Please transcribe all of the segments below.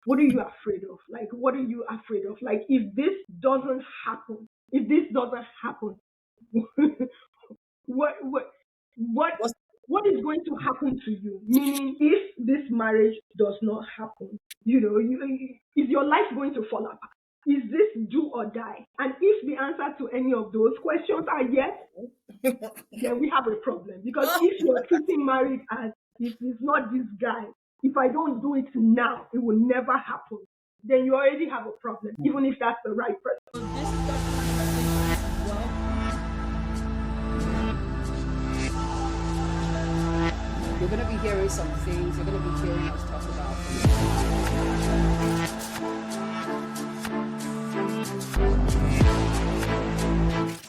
What are you afraid of? Like, what are you afraid of? Like, if this doesn't happen, if this doesn't happen, what what what What's what is going to happen to you? Meaning, if this marriage does not happen, is your life going to fall apart? Is this do or die? And if the answer to any of those questions are yes, then we have a problem. Because if you're treating marriage as if it's not this guy, if I don't do it now, it will never happen, then you already have a problem, even if that's the right person. So this is God conversations. Well, you're gonna be hearing some things. You're gonna be hearing us talk about.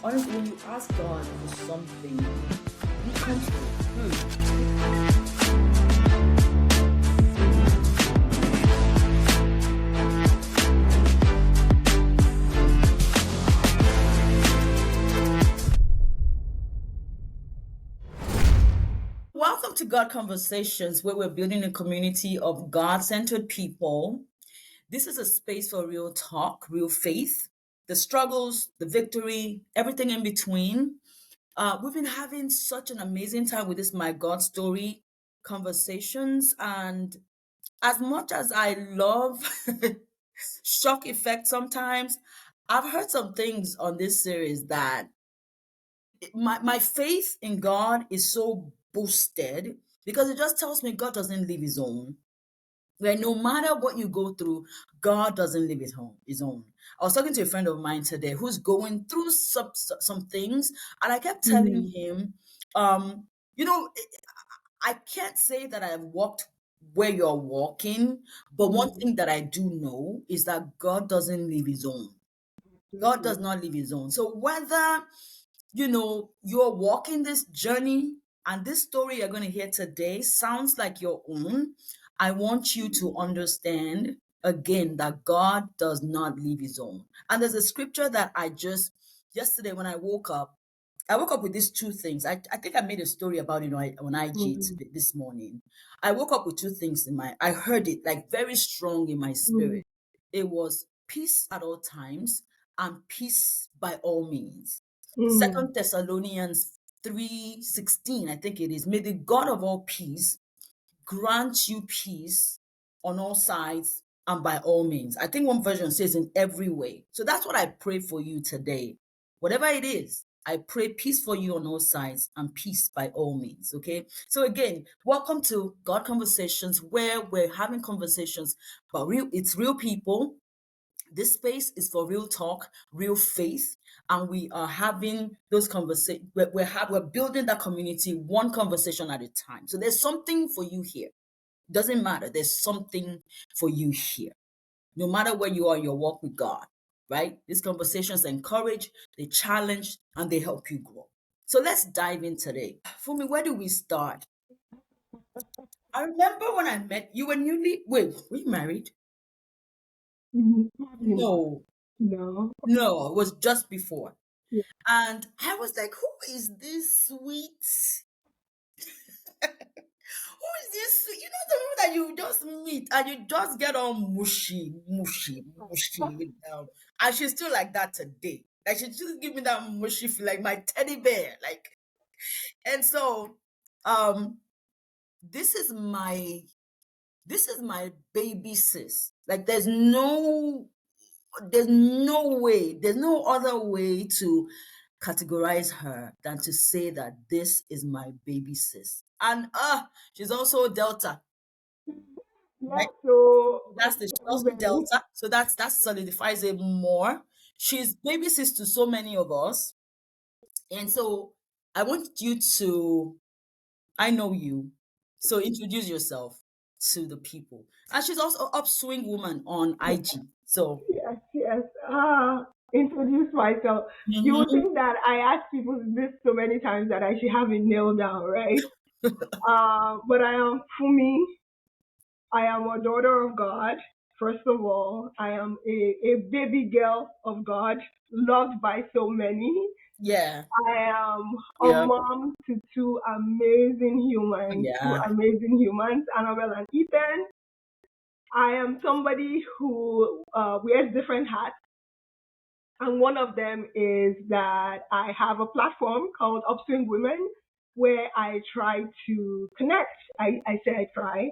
Honestly, when you ask God for something, He comes through. Welcome to God Conversations, where we're building a community of God-centered people. This is a space for real talk, real faith, the struggles, the victory, everything in between. We've been having such an amazing time with this My God Story conversations. And as much as I love shock effect sometimes, I've heard some things on this series that my faith in God is so boosted because it just tells me God doesn't leave his own. Where no matter what you go through, God doesn't leave his own. I was talking to a friend of mine today who's going through some things, and I kept telling Mm, him, you know, I can't say that I've walked where you're walking, but one mm, thing that I do know is that God doesn't leave his own. God does absolutely. not leave his own. So whether you're walking this journey and this story you're going to hear today sounds like your own, I want you to understand again that God does not leave his own. And there's a scripture that yesterday when I woke up with these two things. I think I made a story about it on IG Mm, this morning. I woke up with two things I heard it like very strong in my mm, spirit. It was peace at all times and peace by all means. mm. Second Thessalonians 3:16, I think it is. May the God of all peace grant you peace on all sides and by all means. I think one version says in every way. So that's what I pray for you today. Whatever it is, I pray peace for you on all sides and peace by all means. Okay. So again, welcome to God Conversations, where we're having conversations about it's real people. This space is for real talk, real faith, and we are having those conversations. We're building that community one conversation at a time. So there's something for you here. Doesn't matter. There's something for you here. No matter where you are in your walk with God, right? These conversations encourage, they challenge, and they help you grow. So let's dive in today. Fumi, where do we start? I remember when I met you were were you married? Probably not. No, No. no, it was just before. Yeah. And I was like, who is this sweet? Who is this sweet? You know, the people that you just meet and you just get on mushy, mushy, mushy with them. And she's still like that today. Like she just give me that mushy feel like my teddy bear. Like, and so this is my this is my baby sis. Like there's no other way to categorize her than to say that this is my baby sis. And she's also Delta, right? Not so She's also very. Delta. So that solidifies it more. She's baby sis to so many of us. And so I want you to I know you. So introduce yourself to the people. And she's also upswing woman on IG. So Yes, yes. Introduce myself. You would mhm. think that I ask people this so many times that I should have it nailed down, right? But I am Fumi. I am a daughter of God. First of all, I am a baby girl of God, loved by so many. Yeah. I am a Yeah. mom to two Yeah. amazing humans, Annabelle and Ethan. I am somebody who wears different hats. And one of them is that I have a platform called Upstream Women where I try to connect. I say I try.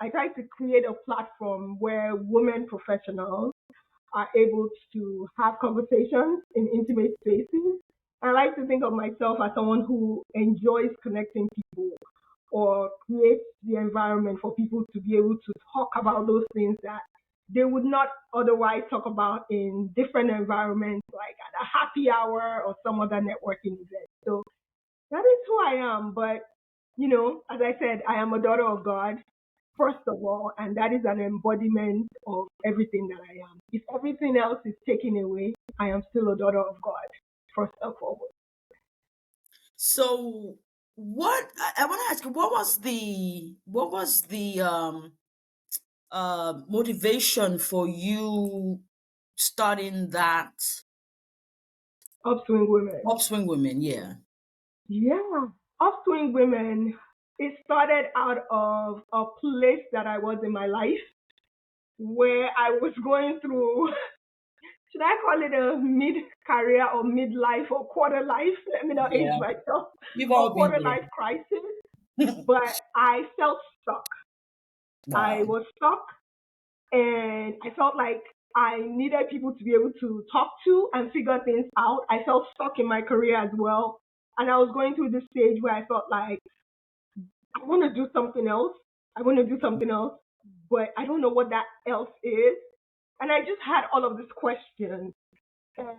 I try to create a platform where women professionals are able to have conversations in intimate spaces. I like to think of myself as someone who enjoys connecting people or creates the environment for people to be able to talk about those things that they would not otherwise talk about in different environments, like at a happy hour or some other networking event. So that is who I am. But, as I said, I am a daughter of God, first of all, and that is an embodiment of everything that I am. If everything else is taken away, I am still a daughter of God, first and foremost. So I want to ask you, what was the motivation for you starting that Upswing women. Upswing Women? Yeah. Yeah. Upswing women, it started out of a place that I was in my life where I was going through, should I call it a mid career or midlife or quarter life? Let me not age Yeah. myself. We've A all been quarter life there. crisis. But I felt stuck. I Wow. was stuck and I felt like I needed people to be able to talk to and figure things out. I felt stuck in my career as well. And I was going through this stage where I felt like I want to do something else. I want to do something else, but I don't know what that else is. And I just had all of these questions. And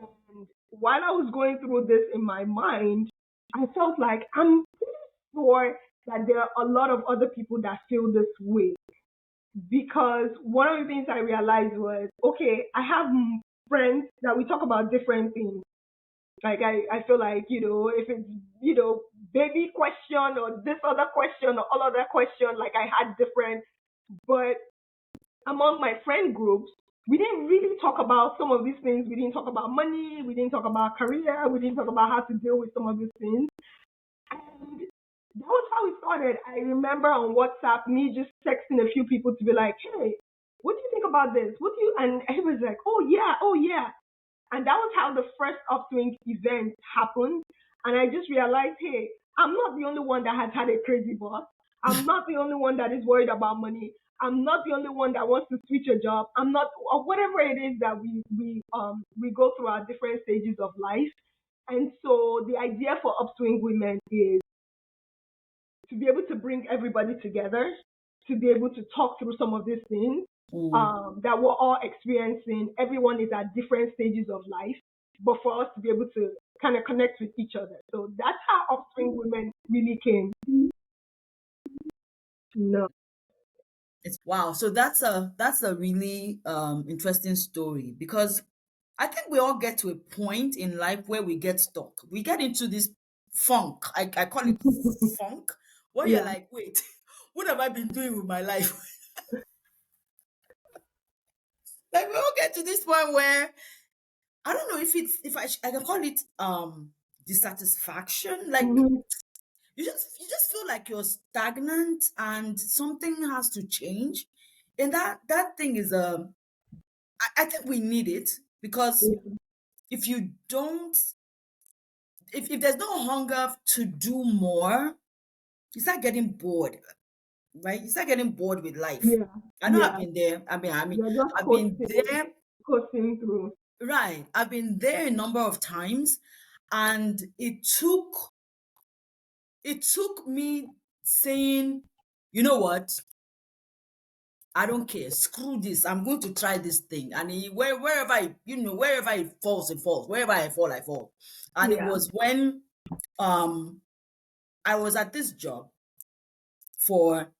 while I was going through this in my mind, I felt like I'm sure that there are a lot of other people that feel this way. Because one of the things I realized was, okay, I have friends that we talk about different things. Like I feel like, if it's, baby question or this other question or all other question, like I had different, but among my friend groups, we didn't really talk about some of these things. We didn't talk about money. We didn't talk about career. We didn't talk about how to deal with some of these things. And that was how it started. I remember on WhatsApp, me just texting a few people to be like, hey, what do you think about this? What do you, and everybody's like, oh yeah, oh yeah. And that was how the first Upswing event happened. And I just realized, hey, I'm not the only one that has had a crazy boss. I'm not the only one that is worried about money. I'm not the only one that wants to switch a job. I'm not, or whatever it is that we go through our different stages of life. And so the idea for Upswing Women is to be able to bring everybody together, to be able to talk through some of these things Mm. that we're all experiencing. Everyone is at different stages of life, but for us to be able to kind of connect with each other. So that's how Upstream Women really came. No. Wow. So that's a really interesting story, because I think we all get to a point in life where we get stuck. We get into this funk. I call it funk, where you're Yeah. like, wait, what have I been doing with my life? Like we all get to this point where I don't know if I can call it dissatisfaction. Like Hmm. you just feel like you're stagnant and something has to change. And that thing is I think we need it, because Yeah. if you don't if there's no hunger to do more, you start getting bored, right? You start getting bored with life. Yeah. I know I've Yeah. been there. I mean, You're just I've been there, coasting through. right? I've been there a number of times, and it took me saying, you know what? I don't care. Screw this. I'm going to try this thing. And wherever it falls, it falls. Wherever I fall, I fall. And it Yeah. was when um I was at this job for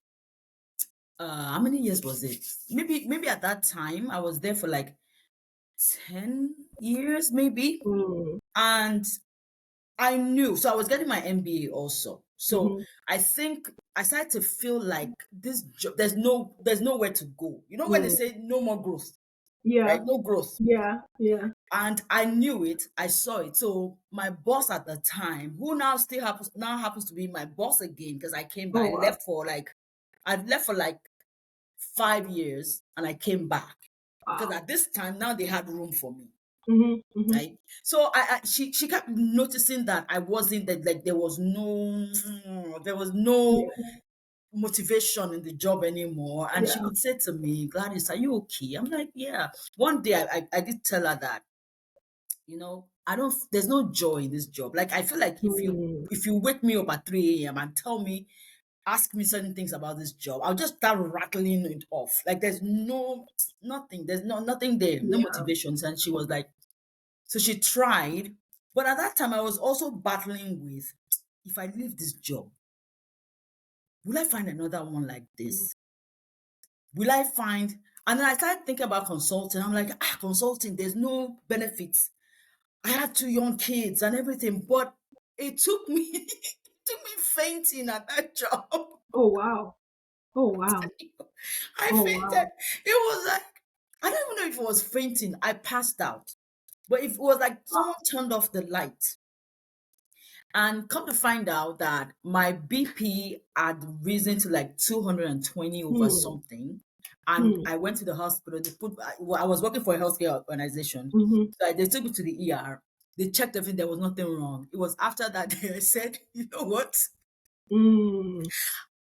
how many years was it? Maybe at that time I was there for like 10 years, maybe. Mm-hmm. And I knew, so I was getting my MBA also. So Mm-hmm. I think I started to feel like this job, there's nowhere to go. You know when they Mm. say no more growth, right? Yeah. No growth. Yeah. Yeah. And I knew it, I saw it. So my boss at the time, who now happens to be my boss again, because I came Oh back, wow. I left for like 5 years, and I came back because Wow. at this time now they had room for me. Mhm. Mhm. Right. So she kept noticing that I wasn't that, like, there was no Yeah. motivation in the job anymore. And she Yeah. would say to me, Gladys, are you okay? I'm like, yeah. One day I did tell her that, I don't, there's no joy in this job. Like, I feel like Mm. if you wake me up at 3 a.m. and ask me certain things about this job, I'll just start rattling it off. Like, there's nothing, nothing there, no Yeah. motivations. And she was like, so she tried. But at that time, I was also battling with, if I leave this job, will I find another one like Mm. this? Will I find, and then I started thinking about consulting. I'm like, consulting, there's no benefits. I have 2 young kids and everything, but it took me, it took me fainting at that job. Oh wow. Oh wow. I Oh fainted. wow. It was like, I don't even know if it was fainting. I passed out. But if it was like someone turned off the light. And come to find out that my BP had risen to like 220 over Hmm. something. And Hmm. I went to the hospital. I was working for a healthcare organization. Mhm. So they took me to the ER. They checked everything. There was nothing wrong. It was after that they said, you know what? Mm.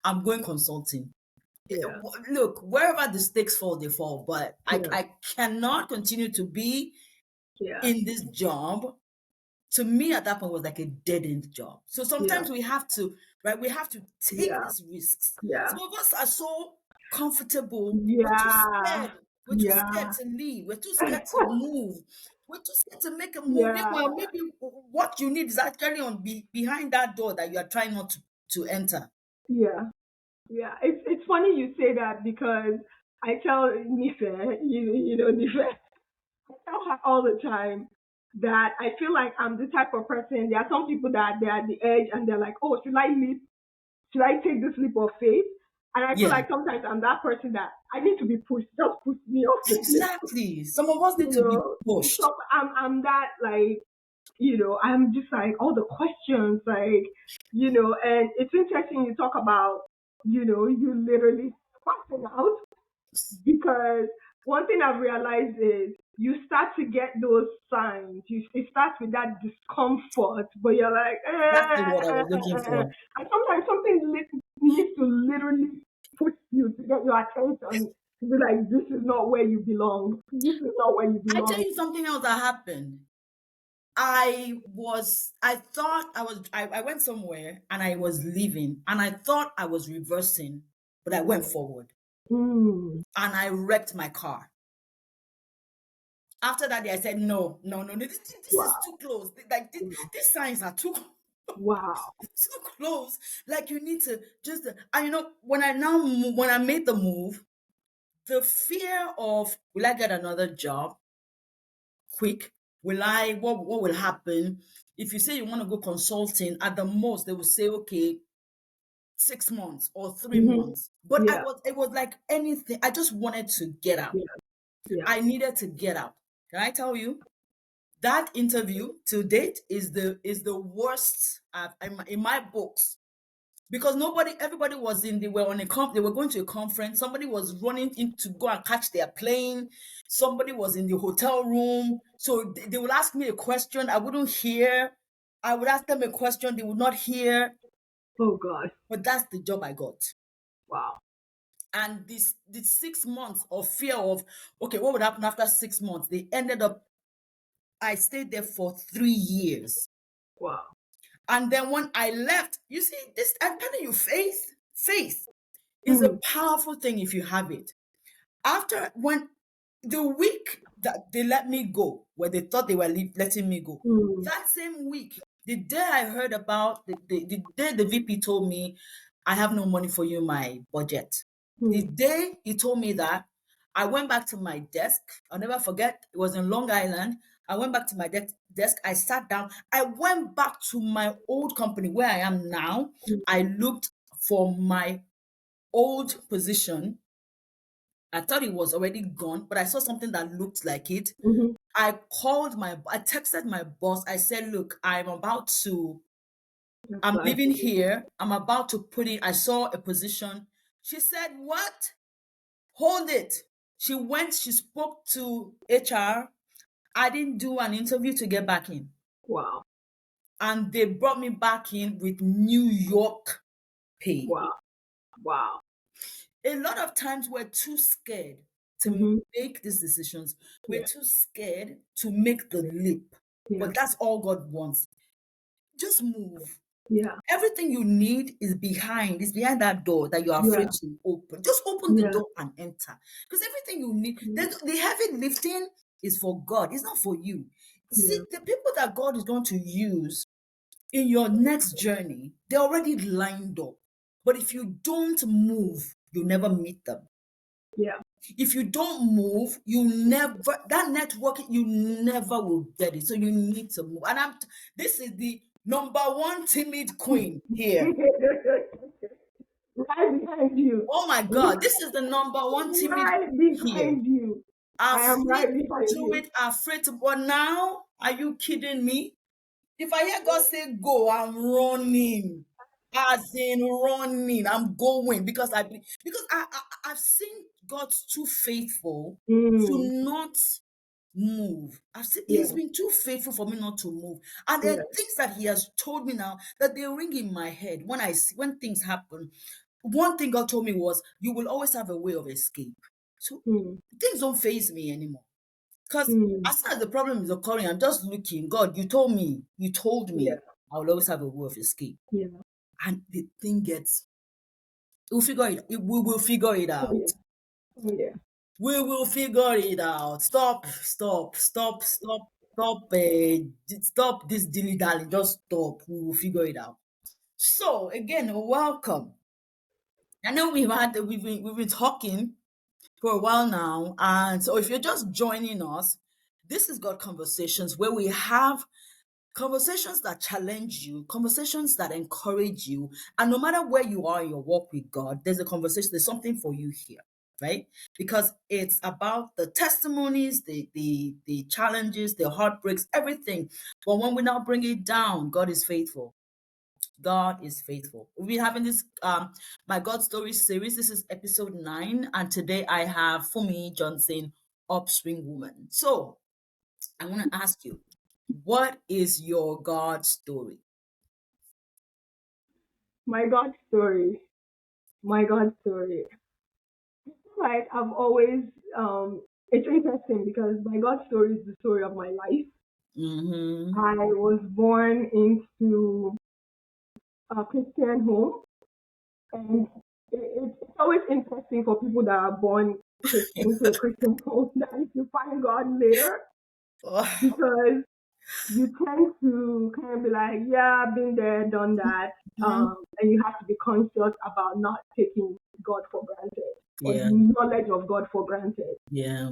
I'm going consulting. Yeah. Look, wherever the stakes fall, they fall. But Yeah. I cannot continue to be Yeah. in this job. To me at that point was like a dead end job. So Yeah. sometimes we have to, right? We have to take Yeah. these risks. Yeah. Some of us are so comfortable. We're too Yeah. scared. We're too scared Yeah. to leave. We're too scared to move. We're too scared to make a move. Yeah. Meanwhile, maybe what you need is actually behind that door that you are trying not to enter. Yeah. Yeah. It's funny you say that because I tell Nife, Nife, I tell her all the time that I feel like I'm the type of person. There are some people that they're at the edge and they're like, oh, should I take this leap of faith? And I feel Yeah, like sometimes I'm that person that I need to be pushed. Just push me off the cliff. exactly. Some of us need You to be know, pushed. so I'm that like, I'm just like all the questions, like, and it's interesting you talk about, you literally passing out because one thing I've realized is you start to get those signs. It starts with that discomfort, but you're like, That's the word I was looking for. and sometimes something needs to literally push you to get your attention to be like, this is not where you belong. This is not where you I tell belong. you something else that happened. I went somewhere and I was leaving and I thought I was reversing, but I went forward Mm, and I wrecked my car. After that day, I said, no, no, no, no, this is wow, too close. Like, these signs are too, wow, too close. Like, you need to just, and when I made the move, the fear of, will I get another job quick? What will happen? If you say you want to go consulting, at the most, they will say, okay, 6 months or three hmm, months. But yeah, it was like anything. I just wanted to get out. yeah, yeah. I needed to get out. Can I tell you? That interview to date is the worst in my books because everybody was they were on they were going to a conference. Somebody was running in to go and catch their plane. Somebody was in the hotel room. So they would ask me a question. I wouldn't hear. I would ask them a question. They would not hear. Oh God, But that's the job I got. wow, And this 6 months of fear of, okay, what would happen after 6 months? I stayed there for 3 years. wow. And then when I left, you see, I'm telling you, faith is a Mm, powerful thing if you have it. After when the week that they let me go, where they thought they were letting me go, mm, that same week, the day I heard about the day the VP told me, I have no money for you, my budget. The mm, day he told me that, I went back to my desk. I'll never forget. It was in Long Island. I went back to my desk. I sat down. I went back to my old company where I am now. mm, I looked for my old position. I thought it was already gone, but I saw something that looked like it. mm-hmm. I texted my boss. I said, look, I'm Apply living for this. here. I'm about to put in, I saw a position. She said, what? Hold it. She went, she spoke to HR. I didn't do an interview to get back in. Wow. And they brought me back in with New York pay. Wow. Wow. A lot of times we're too scared to Mm-hmm. make these decisions. We're Yeah. too scared to make the leap. Yeah. But that's all God wants. Just move. Yeah. Everything you need is behind that door that you're Yeah. afraid to open. Just open the Yeah. door and enter. Because everything you need, Yeah. the heavy lifting is for God. It's not for you. See, Yeah. the people that God is going to use in your next journey, they're already lined up. But if you don't move, you never meet them. Yeah. If you don't move, you never that network you never will get it. So you need to move. And this is the number one timid queen here. Right behind you. Oh my God, this is the number one timid Right here. behind you. I am Afraid right to behind do you. it, afraid to. But now, are you kidding me? If I hear God say go, I'm running. As in running, I'm going because I've seen God too faithful to Mm. not move. He's Yeah. been too faithful for me not to move. And there Yeah. are things that he has told me now that they ring in my head when things happen. One thing God told me was, you will always have a way of escape. So Mm. things don't faze me anymore. Because Mm. as soon as the problem is occurring, I'm just looking, God, you told Yeah. me I will always have a way of escape. Yeah. And the thing gets, we will figure it Oh out. yeah. Oh yeah. We will figure it out. Stop this dilly dally. Just stop. We will figure it out. So again, welcome. I know we've been talking for a while now, and so if you're just joining us, this is God Conversations, where we have conversations that challenge you, conversations that encourage you, and no matter where you are in your walk with God, there's a conversation, there's something for you here, right? Because it's about the testimonies, the challenges, the heartbreaks, everything. But when we now bring it down, God is faithful. God is faithful. We've been having this My God Story series. This is episode 9, and today I have Fumi Johnson, Upstream woman. So I want to ask you, what is your God story? My God story. My God story. Like I've always it's interesting because my God story is the story of my life. Mm-hmm. I was born into a Christian home, and it's always interesting for people that are born into a Christian home that if you find God later, Oh, because you tend to kind of be like, yeah, I've been there, done that, mhm. and you have to be conscious about not taking God for granted or Yeah, the knowledge of God for granted. yeah.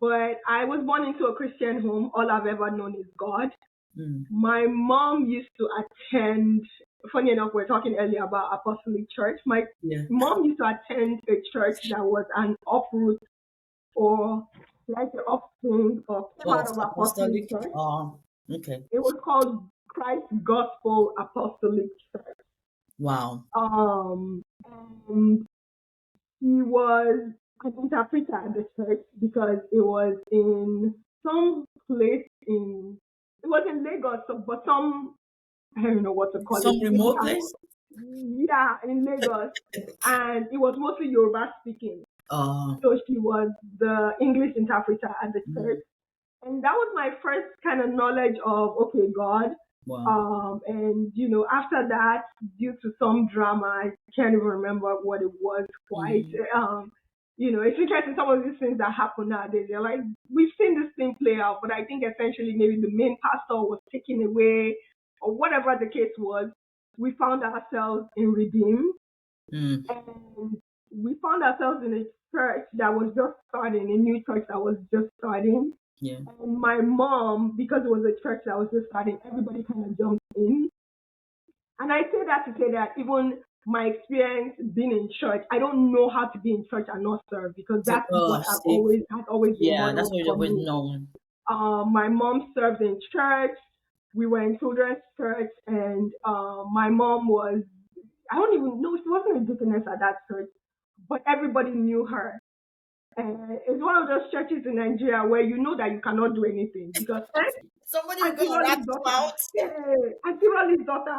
But I was born into a Christian home. All I've ever known is God. Mm, My mom used to attend, funny enough, we are talking earlier about Apostolic Church. My yeah. mom used to attend a church that was an uproot or like the offspring or came out Of of Apostolic apostolic. Church. Oh, okay. It was called Christ Gospel Apostolic Church. Wow. Um, and he was an interpreter at the church because it was in some place it was in Lagos, but some, I don't know what to call it. Some remote place? Yeah, in Lagos. And it was mostly Yoruba speaking. Oh, So she was the English interpreter at the church. mm, And that was my first kind of knowledge of, okay, God. wow. And, after that, due to some drama, I can't even remember what it was quite. Mm, It's interesting some of these things that happen nowadays. They're like, we've seen this thing play out, but I think essentially maybe the main pastor was taken away or whatever the case was. We found ourselves in Redeem, mm, and we found ourselves in a church that was just starting, a new church that was just starting. yeah. And my mom, because it was a church that was just starting, everybody kind of jumped in. And I say that to say that even my experience being in church, I don't know how to be in church and not serve because So, that's what see, has always been yeah, that's modeled what you've for always me. known. My mom served in church. We were in children's church, and my mom was, I don't even know, she wasn't a deaconess at that church, but everybody knew her. It's one of those churches in Nigeria where you know that you cannot do anything because Somebody will go Auntie and rat Rolly's you daughter, out. Auntie Rolly's daughter.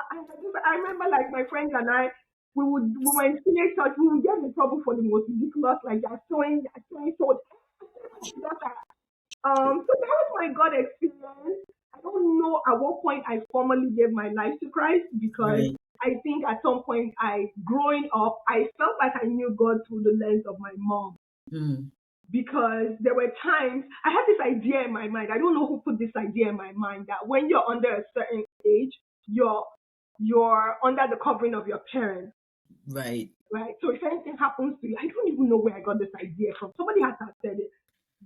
I remember like my friends and I, we were in teenage church, we would get in trouble for the most ridiculous, like they're showing so daughter. So that was my God experience. I don't know at what point I formally gave my life to Christ because Right. I think at some point growing up, I felt like I knew God through the lens of my mom Mm. because there were times I had this idea in my mind. I don't know who put this idea in my mind that when you're under a certain age, you're you're under the covering of your parents, Right. right? So if anything happens to you, I don't even know where I got this idea from. Somebody has to have said it.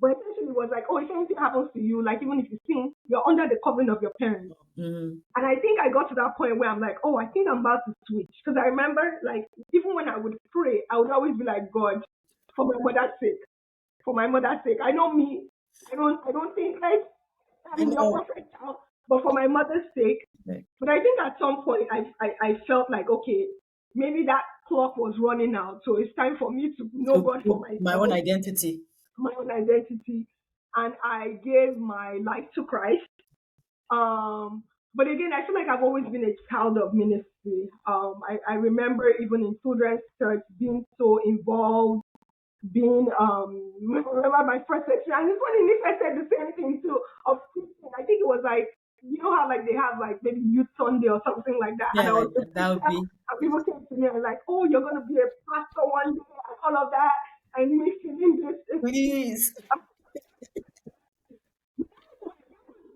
But essentially it was like, oh, if anything happens to you, like even if you sin, you're under the covering of your parents. Mm. And I think I got to that point where I'm like, oh, I think I'm about to switch. Because I remember, like, even when I would pray, I would always be like, God, for my mother's sake, for my mother's sake. I know me. I don't think like I I'm your know. perfect child, but for my mother's sake. Right. But I think at some point I felt like, okay, maybe that clock was running out. So it's time for me to know God for My own myself, identity. my own identity. And I gave my life to Christ. Um, but again, I feel like I've always been a child of ministry. I remember even in children's church being so involved, being remember my first section. And this one in I said the same thing too of preaching. I think it was like you know how like they have like maybe youth Sunday or something like that. And Yeah, I was the that would preacher be. and people came to me and like, oh, you're gonna be a pastor one day and all of that. And me feeling this Please.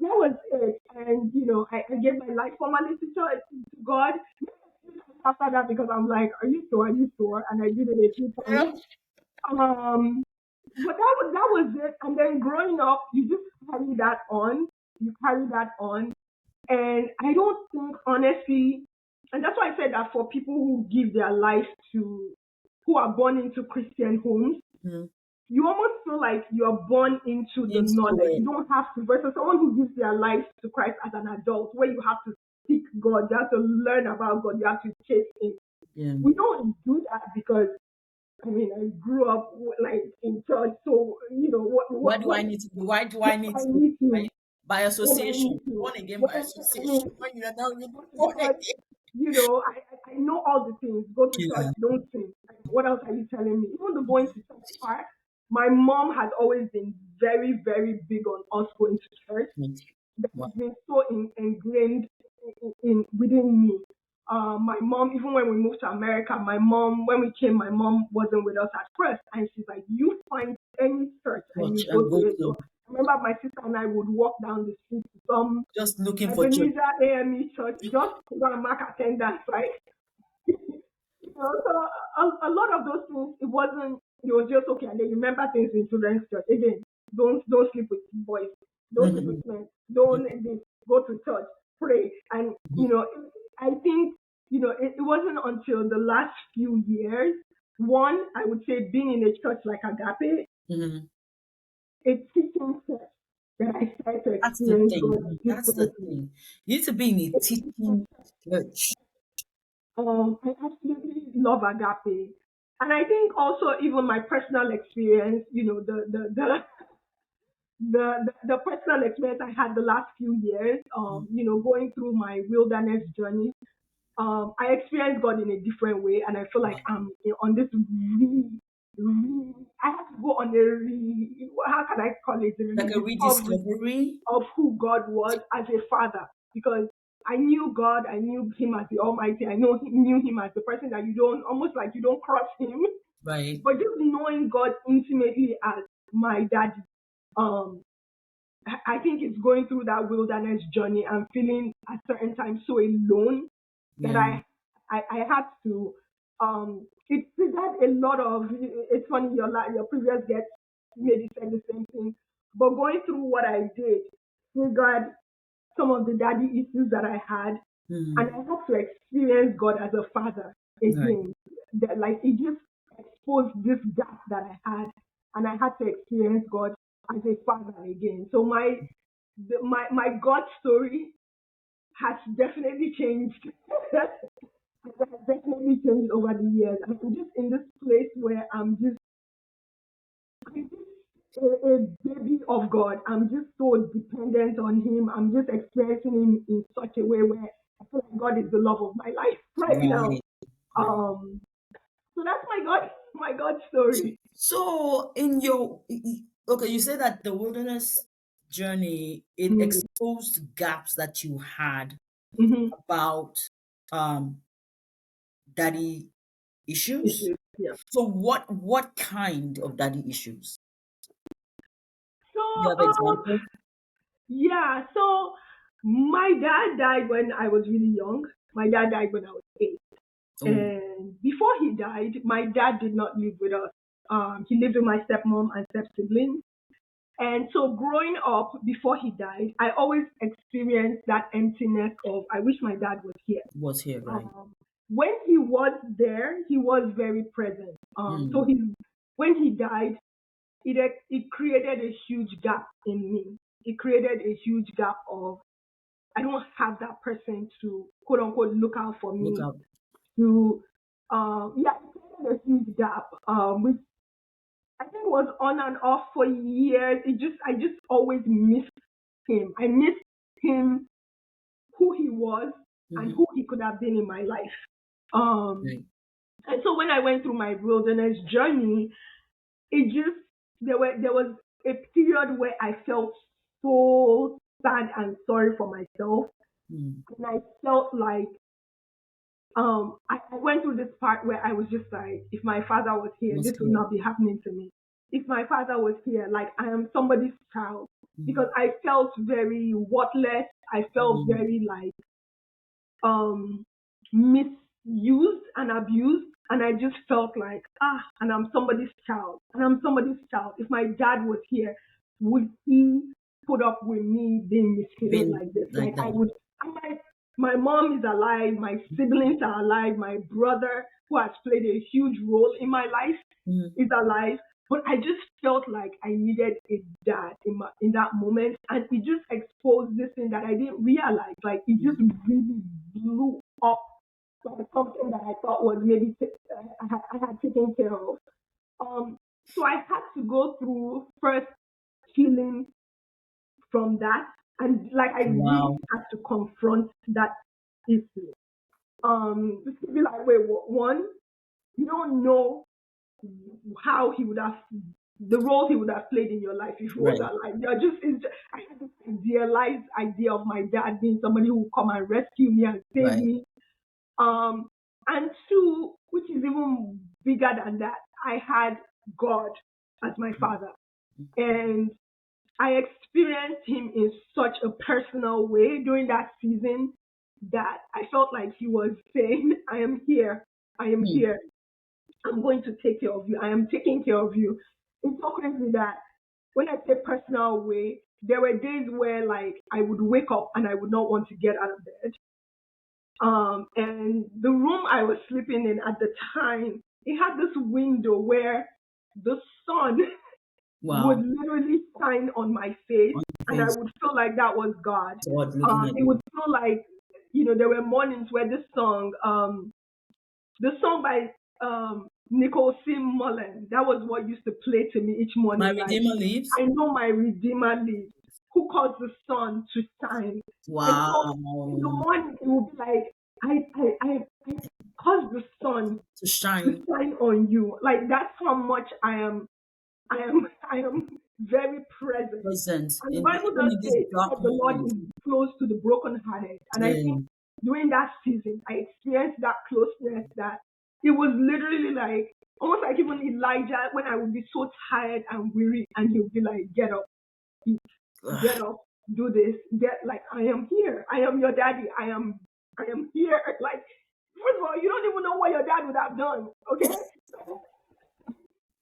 that was it. And I gave my life formally to God after that because I'm like, are you sure? Are you sure? And I did it a few times. Yeah. Um, but that was it. And then growing up, you just carry that on. You carry that on. And I don't think honestly, and that's why I said that for people who give their life to, who are born into Christian homes, Mm. you almost feel like you're born into the Into knowledge. it. You don't have to, versus someone who gives their life to Christ as an adult, where you have to seek God, you have to learn about God, you have to chase Him. Yeah. We don't do that because I mean I grew up like in church, so Why do I need to? Why do I what need I to? need to, Right? By what I association. need to, Born again what by I mean, association. When you are now really go to born church. again. I know all the things. Go to church, Yeah. don't sin. Like, what else are you telling me? Even the going to church part, my mom has always been very, very big on us going to church. That Wow. has been so ingrained within me. My mom, even when we moved to America, when we came, my mom wasn't with us at first, and she's like, "You find any church and Watch you go and to go it." to So I remember my sister and I would walk down the street to some just looking for church. Ebenezer AME church just to go and mark attendance, right? So a lot of those things, it was just okay. And then you remember things in children's church. Again, don't sleep with boys. Don't sleep with Mhm. men. Don't this, go to church, pray. And, I think, it wasn't until the last few years, one, I would say being in a church like Agape, Mhm. a teaching church that I started to That's the experience God thing. That's the differently. thing. You need to be in a A teaching teaching church. I absolutely love agape. And I think also even my personal experience, the personal experience I had the last few years, Mm. going through my wilderness journey, I experienced God in a different way, and I feel like Wow. I'm on this I have to go on how can I call it, a Like a rediscovery rediscovery. of who God was as a father because I knew God, I knew Him as the Almighty, knew Him as the person that you don't almost like you don't cross Him, Right. but just knowing God intimately as my daddy. Um, I think it's going through that wilderness journey and feeling at certain times so alone that Yeah. I had to it triggered a lot of it's funny your previous guest maybe said the same thing, but going through what I did triggered some of the daddy issues that I had, and I Mm. had to experience God as a father Right. again. That like it just exposed this gap that I had, and I had to experience God as a father again. So my God story has definitely changed. It has definitely changed over the years. I'm just in this place where I'm just a baby of God. I'm just so dependent on Him. I'm just experiencing Him in such a way where I feel like God is the love of my life right now. Right. Right. Um, so that's my God story. So in your okay, you say that the wilderness journey it Mm, exposed gaps that you had hmm. about um daddy issues. Issues, yeah. So what kind of daddy issues? So, You have examples? yeah. So my dad died when I was really young. My dad died when I was 8. Oh, And before he died, my dad did not live with us. He lived with my stepmom and step siblings. And so growing up before he died, I always experienced that emptiness of I wish my dad was here. was here, right? Um, when he was there, he was very present. So Mm, when he died, it created a huge gap in me. It created a huge gap of I don't have that person to quote unquote look out for look me up. to yeah, it created a huge gap, which I think was on and off for years. I just always missed him. I missed him, who he was, and Hmm. who he could have been in my life. Um, Right. and so when I went through my wilderness journey, it just there was a period where I felt so sad and sorry for myself, Mm. and I felt like I went through this part where I was just like, if my father was here, Was this would here. not be happening to me. If my father was here, like I am somebody's child, because Mm. I felt very worthless. I felt Mm. very like um misused and abused, and I just felt like and I'm somebody's child, and I'm somebody's child. If my dad was here, would he put up with me being mistreated Been like this? Like like I that. would. My mom is alive, my siblings are alive, my brother, who has played a huge role in my life, Mm. is alive. But I just felt like I needed a dad in that moment. And it just exposed this thing that I didn't realize. Like, it just Mm. really blew up like something that I thought was maybe I had taken care of. Um, so I had to go through first healing from that. And like, I really Wow. had to confront that issue. Just to be like, wait, one, you don't know how he would have the role he would have played in your life if he was Right. alive. I had this idealized idea of my dad being somebody who would come and rescue me and save Right. me. Um, and two, which is even bigger than that, I had God as my father, and I experienced him in such a personal way during that season that I felt like he was saying, "I am here. I am Mm. here. I'm going to take care of you. I am taking care of you." It's so crazy that when I say personal way, there were days where like I would wake up and I would not want to get out of bed. And the room I was sleeping in at the time, it had this window where the sun would Wow. literally shine on my face, On and I face. would feel like that was God. God looking at It would you. feel like, there were mornings where the song by Nicole C. Mullen, that was what used to play to me each My morning. Like, Redeemer lives. I know my Redeemer lives, who caused the sun to shine. And so in the Wow. morning, it would be like, I caused the sun To to shine shine on you. Like, that's how much I am very present. present And the in Bible even does in this say dark that the Lord moment. is close to the brokenhearted. And I think Yeah. during that season, I experienced that closeness that it was literally like almost like even Elijah when I would be so tired and weary, and he would be like, "Get up, eat, get Ugh. up, do this, get like I am here. I am your daddy. I am here." Like, first of all, you don't even know what your dad would have done. Okay,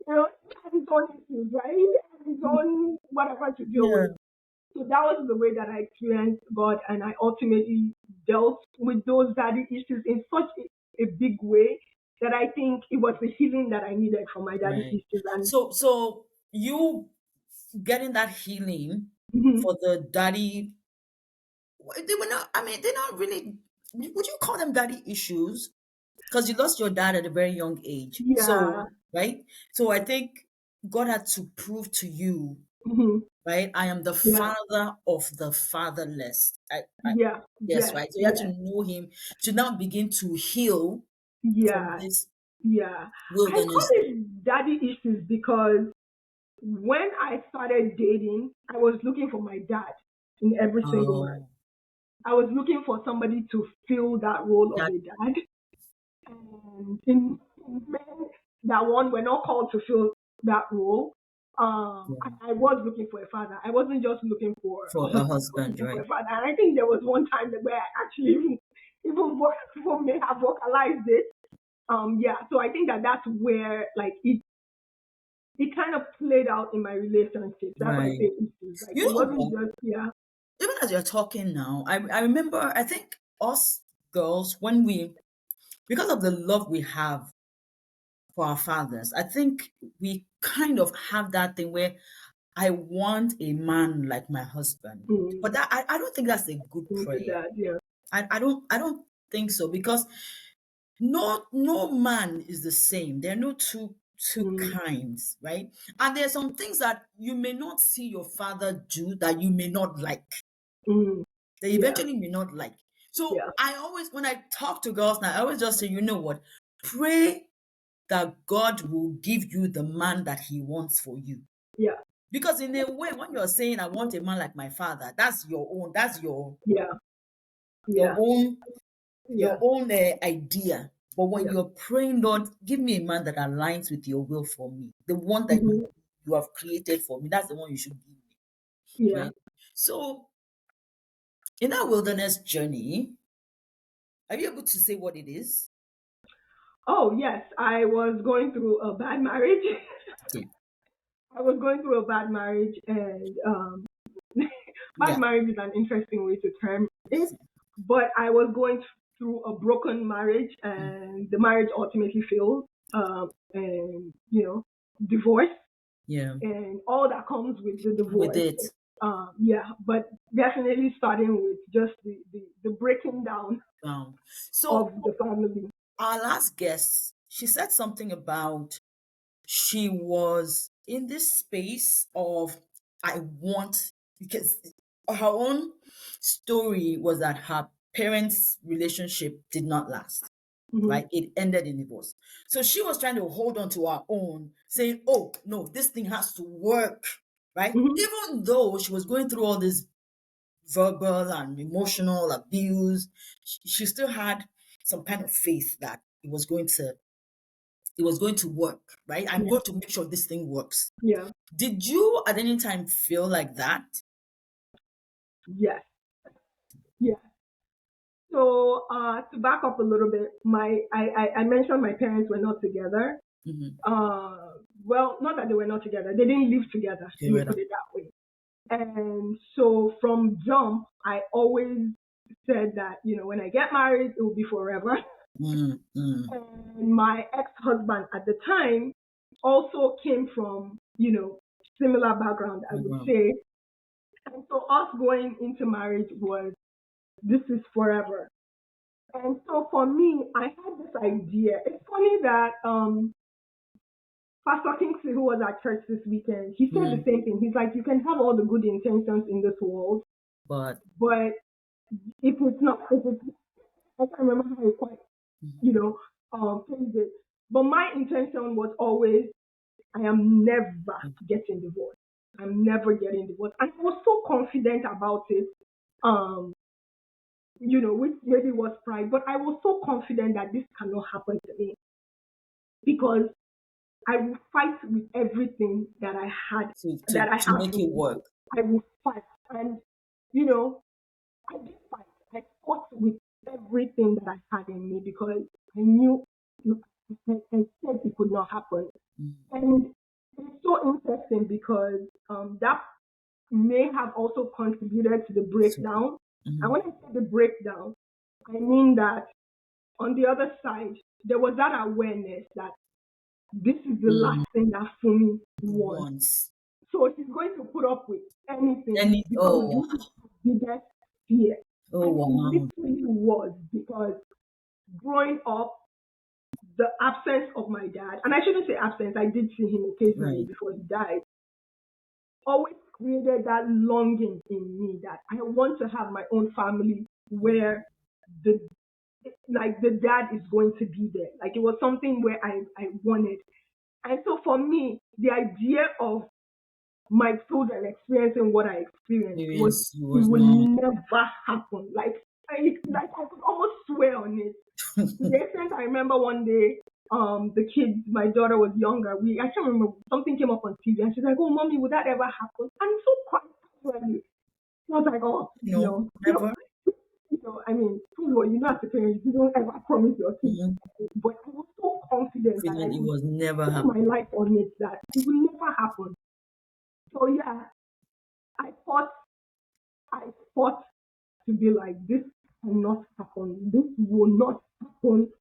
he has his own issues, right? He has his own whatever to deal Yeah. with. So that was the way that I experienced God, and I ultimately dealt with those daddy issues in such a big way that I think it was the healing that I needed from my daddy Right. issues. And So you getting that healing mhm, for the daddy, they were not, I mean, they're not really, would you call them daddy issues? Because you lost your dad at a very young age. yeah, So, right? So I think God had to prove to you, Hmm. right? I am the Yeah. father of the fatherless. Yeah. Yes, Yes. right. So you have to Yes. know him to now begin to heal from Yeah. this Yeah. I call wilderness. it daddy issues because when I started dating, I was looking for my dad in every single man. Oh, I was looking for somebody to fill that role of that a dad. And in men that one were not called to fill that role, yeah, I was looking for a father. I wasn't just looking for a for a husband. I was husband, looking for right? a father. And I think there was one time where I actually even may have vocalized it. Yeah. So I think that that's where like it kind of played out in my relationships. That's why I Right. say issues. Like You it know wasn't what? just yeah. Even as you're talking now, I remember, I think us girls, when we, because of the love we have for our fathers, I think we kind of have that thing where I want a man like my husband. Mm, But that, I don't think that's a good into prayer. that. Yeah. I don't think so, because no man is the same. There are no two Mm, kinds, right? And there are some things that you may not see your father do that you may not like. mm, They yeah. eventually may not like. So Yeah. I always, when I talk to girls now, I always just say, you know what? Pray that God will give you the man that he wants for you. Yeah. Because in a way, when you're saying, I want a man like my father, that's your own, that's Yeah. your Yeah. own, Yeah. idea. But when Yeah. you're praying, Lord, give me a man that aligns with your will for me, the one that Hmm. you have created for me, that's the one you should give me, Yeah. right? So in that wilderness journey, are you able to say what it is? Oh yes, I was going through a bad marriage. Okay. I was going through a bad marriage, and bad Yeah. marriage is an interesting way to term it. But I was going through a broken marriage, Mm. and the marriage ultimately failed. And divorce Yeah. and all that comes with the With divorce. it. Yeah, but definitely starting with just the breaking down Um, of so the family. our last guest, she said something about she was in this space of I want, because her own story was that her parents' relationship did not last, Hmm. right? It ended in divorce. So she was trying to hold on to her own, saying, oh, no, this thing has to work, right? Hmm. Even though she was going through all this verbal and emotional abuse, she still had some kind of faith that it was going to work, right? I'm Yeah. going to make sure this thing works. Yeah. Did you at any time feel like that? Yes. Yes. So to back up a little bit, I mentioned my parents were not together. Mm-hmm. Well, not that they were not together. They didn't live together. Okay, Let me right put on. it that way. And so from jump, I always said that when I get married, it will be forever. Mm, mm, And my ex-husband at the time also came from similar background, I right would on. say. And so us going into marriage was this is forever. And so for me, I had this idea. It's funny that Pastor Kingsley, who was at church this weekend, he said the Mm, same thing. He's like, you can have all the good intentions in this world, but but if it's, I can't remember how he quite, mm, you know, phrased it. But my intention was always, I am never mm, getting divorced. I'm never getting divorced. And I was so confident about it, um, which maybe was pride, but I was so confident that this cannot happen to me because I will fight with everything to, that to I to have make it in me. work. I will fight. And, you know, I did fight. I fought with everything that I had in me because I knew I said it could not happen. Mm, And it's so interesting because that may have also contributed to the so, breakdown. And mm, when I say the breakdown, I mean that on the other side, there was that awareness that this is the last mm, thing that Fumi wants. once. So she's going to put up with anything Any, because oh, this is the biggest fear. oh, And it wow. literally was because growing up, the absence of my dad, and I shouldn't say absence, I did see him occasionally Right. before he died, always created that longing in me that I want to have my own family where the the dad is going to be there. Like it was something where I wanted. And so for me, the idea of my children experiencing what I experienced was Experience it was will not. never happen. I could almost swear on it. To the extent I remember one day, the kids, my daughter was younger. I can't remember, something came up on TV and she's like, "Oh, mommy, would that ever happen?" And so quite casually, I was like, "Oh, No, no, no." never. I mean, first of all, as a parent, you don't ever promise your kids. Mhm. But I was so confident that I Confident it could was never put my happening. life on it that it will never happen. So yeah, I fought. I fought to be like, this cannot happen. This will not happen.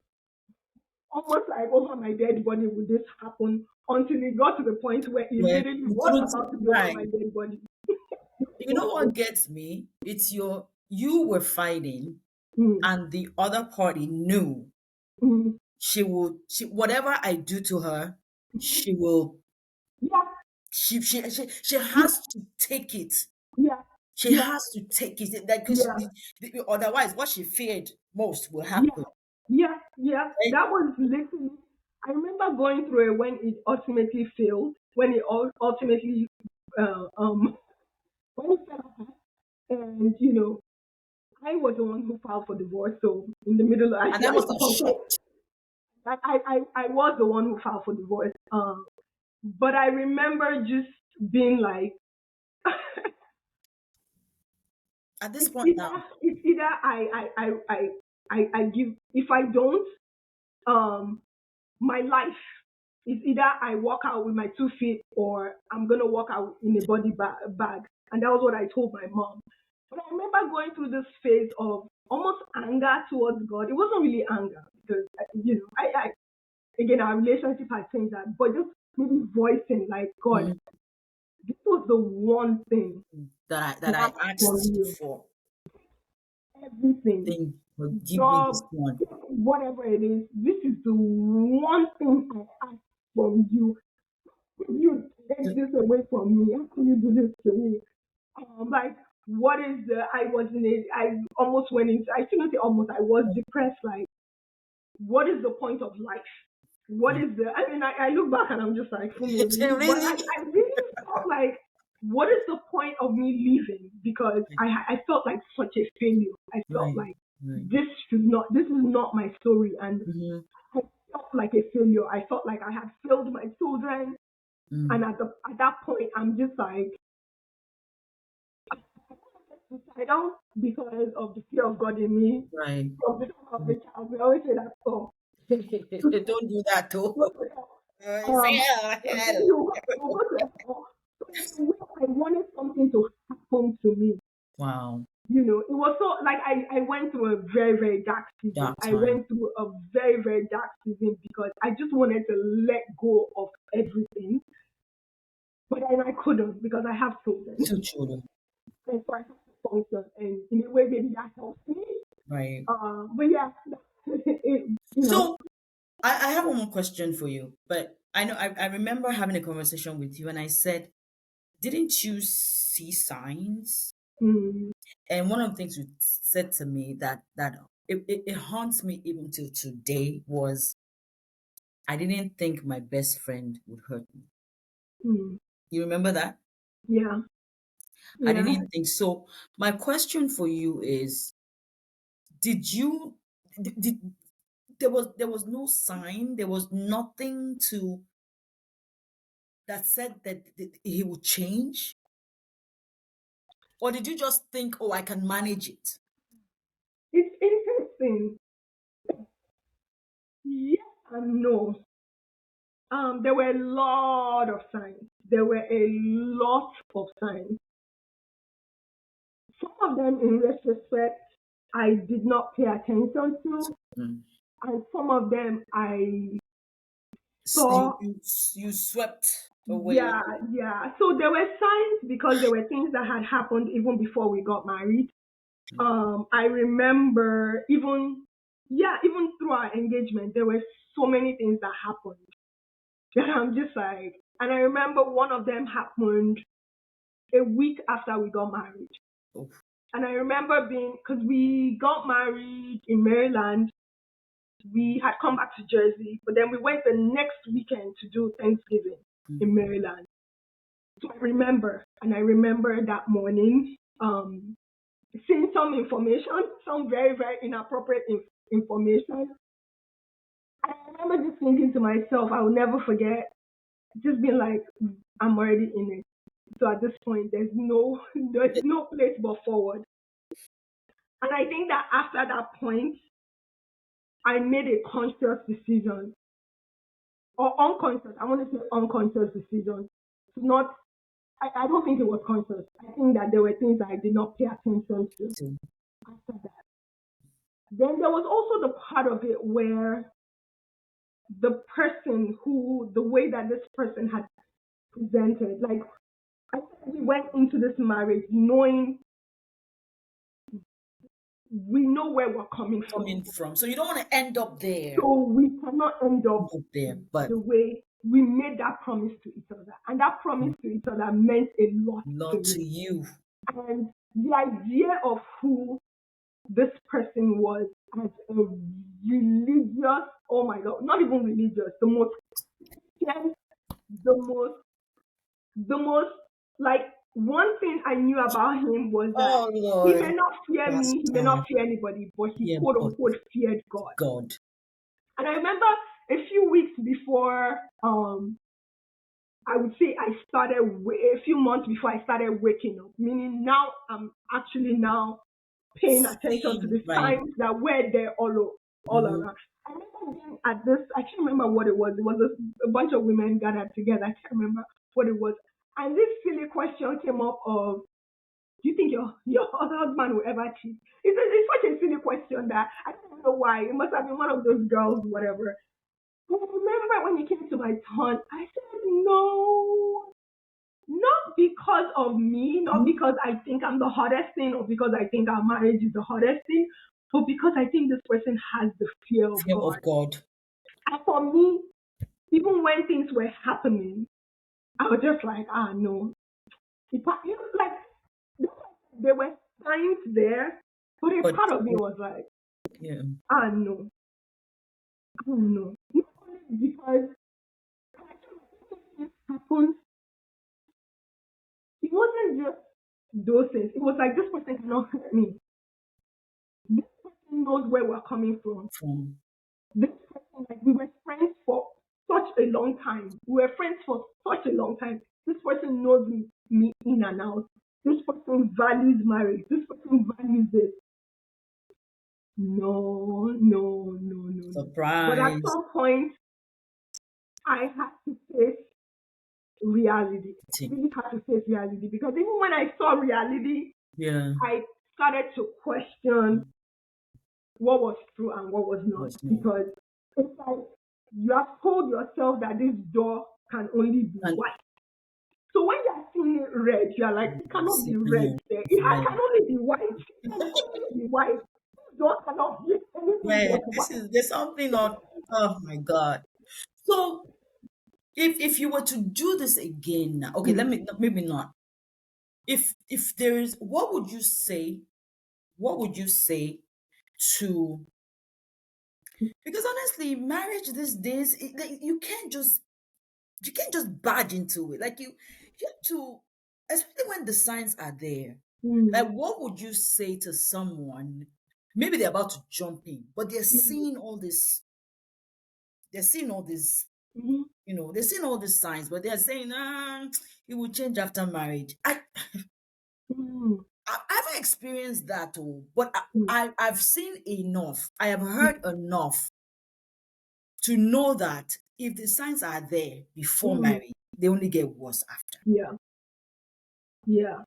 Almost like over my dead body would this happen until it got to the point where it Where literally the was truth, about to be over right? my dead body. You know what gets me? It's you were fighting, Mm, and the other party knew mm, she whatever I do to her, she will yeah, she yeah, has to take it. yeah, She yeah, has to take it that because yeah, otherwise what she feared most will yeah, happen. yeah, yeah. Right? That was literally. I remember going through it when it ultimately failed. When it ultimately, uh, um, when it fell apart, and I was the one who filed for divorce. So in the middle, And that I must have supported. shocked. I was the one who filed for divorce. But I remember just being like, At this it's point now, either it's either I give. If I don't, um my life is either I walk out with my 2 feet or I'm gonna walk out in a bag. And that was what I told my mom. But I remember going through this phase of almost anger towards God. It wasn't really anger because I again our relationship has changed that, but just maybe voicing like, God, mhm, this was the one thing I that I asked from asked you. for, Everything, thing will give me job, this one. whatever it is, this is the one thing I asked from you. You take this away from me. How can you do this to me? Like, what is the? I was in it. I almost went into. I shouldn't say almost. I was depressed. Like, what is the point of life? What Right. is the? I mean, I look back and I'm just like, for me, really. But Really? I really felt like, what is the point of me leaving? Because I felt like such a failure. I felt Right. like Right. this is not my story, and Hmm. I felt like a failure. I felt like I had failed my children, and Mm. at that point, I'm just like suicidal because of the fear of God in me. Right. From the time of the child, we always say that. Oh, Don't do that too. go to hell. It's hell, hell. You go to hell. So in a way, I wanted something to happen to me. Wow. It was so like I went through a very, very dark season. Dark I time. went through a very, very dark season because I just wanted to let go of everything. But then I couldn't because I have children. Two children. And so I have to function. And in a way, maybe that helps me. Right. But yeah, it, you know. So I have one more question for you, but I know I remember having a conversation with you and I said, didn't you see signs? Mm, And one of the things you said to me that it haunts me even till today was I didn't think my best friend would hurt me. mm, You remember that? yeah, I yeah. didn't think so. My question for you is, did you did there was no sign, there was nothing to that said that he would change? Or did you just think, oh, I can manage it? It's interesting. Yes and no. There were a lot of signs. There were a lot of signs. Some of them, in retrospect, I did not pay attention to, Mm. and some of them I You, saw. you you swept away. Yeah, yeah. So there were signs because there were things that had happened even before we got married. I remember even. yeah, even through our engagement, there were so many things that happened that I'm just like, and I remember one of them happened a week after we got married. Oh, And I remember being, because we got married in Maryland, we had come back to Jersey, but then we went the next weekend to do Thanksgiving mm. in Maryland. So I remember, and I remember that morning, seeing some information, some very, very inappropriate information. I remember just thinking to myself, I will never forget, just being like, I'm already in it. So at this point, there's no place but forward. And I think that after that point, I made a conscious decision or unconscious. I want to say unconscious decision to not. I don't think it was conscious. I think that there were things that I did not pay attention to So, after that. Then there was also the part of it where the way that this person had presented, like I think we went into this marriage knowing we know where we're coming from. coming from. So you don't want to end up there. So we cannot end End up up there, but the way we made that promise to each other. And that promise to each other meant a lot to not to me. you. And the idea of who this person was as a religious, oh my God, not even religious, the most Christian, the most, the most, like, one thing I knew about him was that Oh he may Lord, not fear me, he may Pastor, not fear anybody, but he yeah, quote but unquote feared God. God, And I remember a few weeks before, I would say a few months before I started waking up, meaning now I'm actually now paying attention to see, the right? signs that were there all Mm-hmm. around. I remember being at this, I can't remember what it was. It was a bunch of women gathered together. I can't remember what it was. And this silly question came up of, do you think your husband will ever cheat? It's such a silly question that I don't even know why. It must have been one of those girls, whatever. But I remember when it came to my turn, I said, no, not because of me, not because I think I'm the hottest thing or because I think our marriage is the hottest thing, but because I think this person has the fear of Fear God. of God. And for me, even when things were happening, I was just like, no. Like, there were signs there, but a But part of me was like, yeah, no, no. Not only because this happened, it wasn't just those things. It was like, this person cannot hurt me. This person knows where we're coming from. from This person, like, we were friends for such a long time. We were friends for such a long time. This person knows me in and out. This person values marriage. This person values this. No, no, no, no, no. But at surprise. some point, I had to face reality. I really had to face reality because even when I saw reality, Yeah, I started to question what was true and what was not. was not. Because it's like you have told yourself that this door can only be And white. So when you're seeing it red, you're like, it cannot be red there. right. Can only be white. It can only be white. This door cannot be anything Where but this white. is there's something on. Oh my God. So if you were to do this again now, okay, let Mm, me maybe not. If there is, what would you say? What would you say to, because honestly, marriage these days, like, you can't just barge into it. Like you have to, especially when the signs are there. mm, Like, what would you say to someone? Maybe they're about to jump in, but mm, they're seeing all this, mm, they're seeing all these signs, but they're saying, it will change after marriage. mm, I haven't experienced that, but mm, I've seen enough. I have heard enough to know that if the signs are there before mm. marriage, they only get worse after. Yeah, yeah.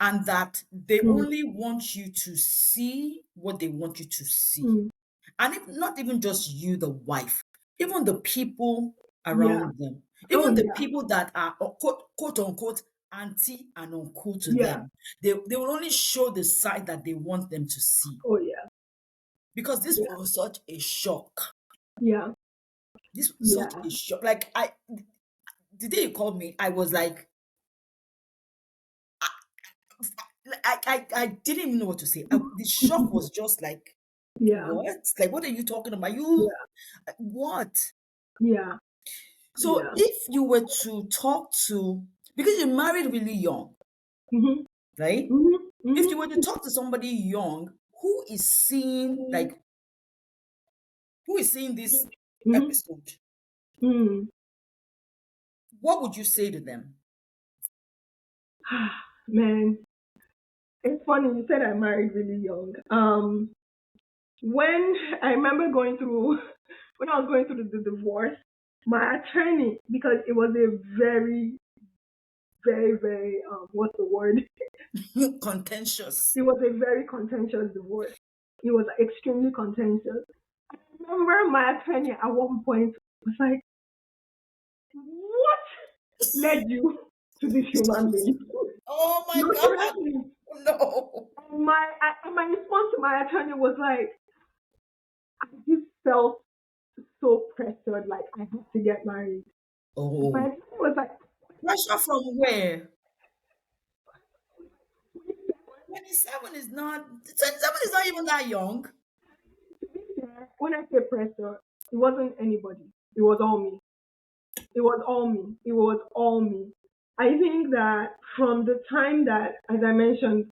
And that they Mm, only want you to see what they want you to see. mm. And if not even just you, the wife, even the people Yeah. around them, Oh, even the yeah. people that are quote unquote auntie and uncle to Yeah. them, they will only show the side that they want them to see. Oh, yeah. because this Yeah. was such a shock. Yeah. This was such Yeah. a shock. Like the day you called me, I was like, I didn't even know what to say. The shock was just like, Yeah. what? Like, what are you talking about? You what? Yeah. So Yeah. if you were to talk to, because you married really young, Mhm. right? Mhm. If Mhm. you were to talk to somebody young who is seeing this Mhm. episode, Mhm. what would you say to them? Man, it's funny you said I married really young. When I remember going through when I was going through the divorce, my attorney, because it was a very, very, very what's the word? Contentious. It was a very contentious divorce. It was extremely contentious. I remember my attorney at one point was like, "What led you to this human being?" Oh my No, God. seriously. No. My response to my attorney was like, I just felt so pressured, like I had to get married. My Oh. attorney was like, Pressure from where? 27 is not 27 is not even that young. to be fair, when I say pressure, it wasn't anybody. It was all me. It was all me. It was all me. I think that from the time that, as I mentioned,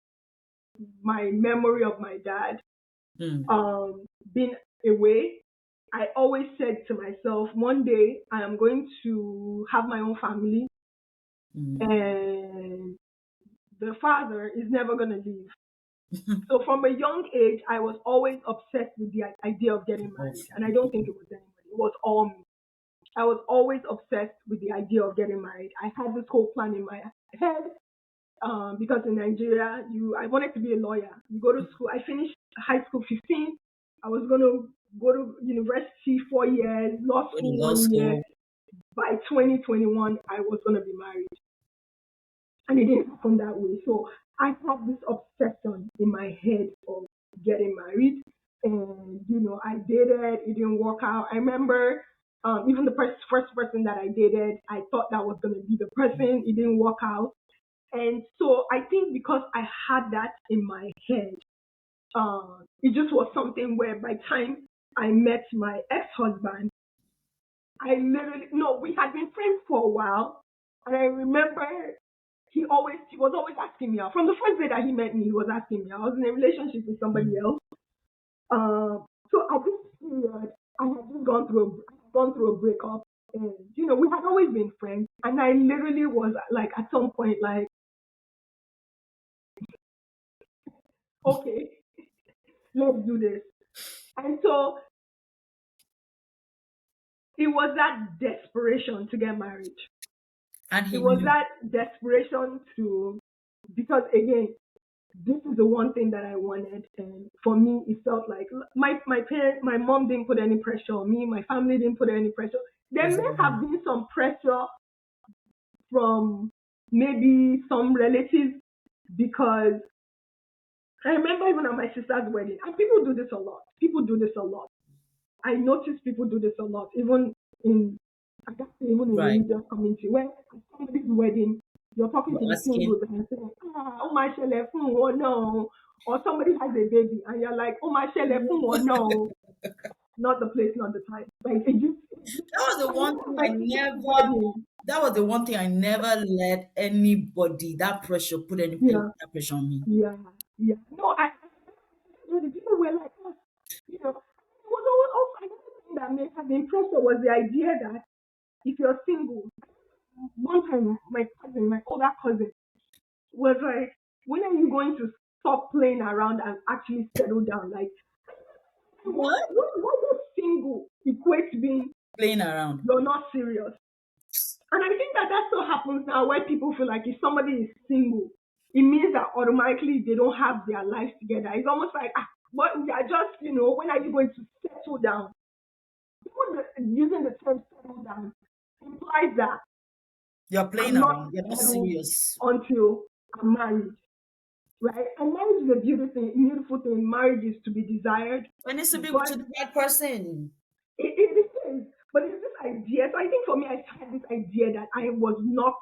my memory of my dad Hmm. um, being away, I always said to myself, one day I am going to have my own family, Hmm. and the father is never going to leave. So from a young age, I was always obsessed with the idea of getting Of married. And I don't think it was anybody. It was all me. I was always obsessed with the idea of getting married. I had this whole plan in my head because in Nigeria, I wanted to be a lawyer. You go to school. I finished high school 15. I was going to go to university 4 years, law go to school law 1 year. school. By 2021, I was going to be married. And it didn't happen that way. So I had this obsession in my head of getting married. And, I dated, it didn't work out. I remember even the first person that I dated, I thought that was going to be the person. It didn't work out. And so I think because I had that in my head, it just was something where by the time I met my ex-husband, I literally, no, we had been friends for a while. And I remember he was always asking me out. From the first day that he met me, he was asking me out. I was in a relationship with somebody Hmm. else. So at this period, I had just gone through a breakup, and we had always been friends. And I literally was like, at some point, like, okay, let's do this. And so it was that desperation to get married. And It he was knew. that desperation to, because again, this is the one thing that I wanted. And for me, it felt like my mom didn't put any pressure on me. My family didn't put any pressure. It There was may all have him. been some pressure from maybe some relatives because I remember even at my sister's wedding, and people do this a lot. People do this a lot. I notice people do this a lot, even in, I guess, even in Right. religious community, where at somebody's wedding, you're talking You're to the asking. singles and saying, oh my shele fun oh no, or somebody has a baby and you're like, oh my shele fun oh no, not the place, not the time. Like it just That was the I one remember thing my I sister's never. wedding. That was the one thing I never let anybody that pressure put any Yeah, that pressure on me. yeah, yeah. No, the people were like, oh, it was always also another thing that made her impressed was the idea that if you're single, one time my older cousin was like, when are you going to stop playing around and actually settle down? Like, What? why does single equate to being Playing around. you're not serious? And I think that still happens now where people feel like if somebody is single, it means that automatically they don't have their life together. It's almost like, but we are just, when are you going to settle down? Even using the term settle down implies that You're playing I'm not around. You're not settled serious. until I'm married. right? And marriage is a beautiful thing. Marriage is to be desired, It needs to be but to the right person. it is. But it's this idea. So I think for me, I had this idea that I was not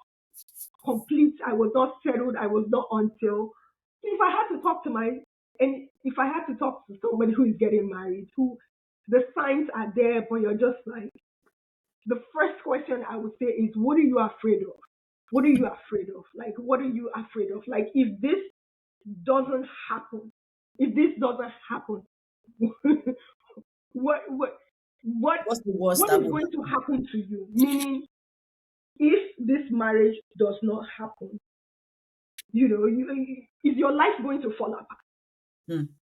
complete. I was not settled. I was not until if I had to talk to my and if I had to talk to somebody who is getting married, who the signs are there, but you're just like the first question I would say is, what are you afraid of? What are you afraid of? Like, what are you afraid of? Like, if this doesn't happen, if this doesn't happen, what what what What's the worst what that is will going to happen? happen to you? Meaning, if this marriage does not happen, is your life going to fall apart? Hmm.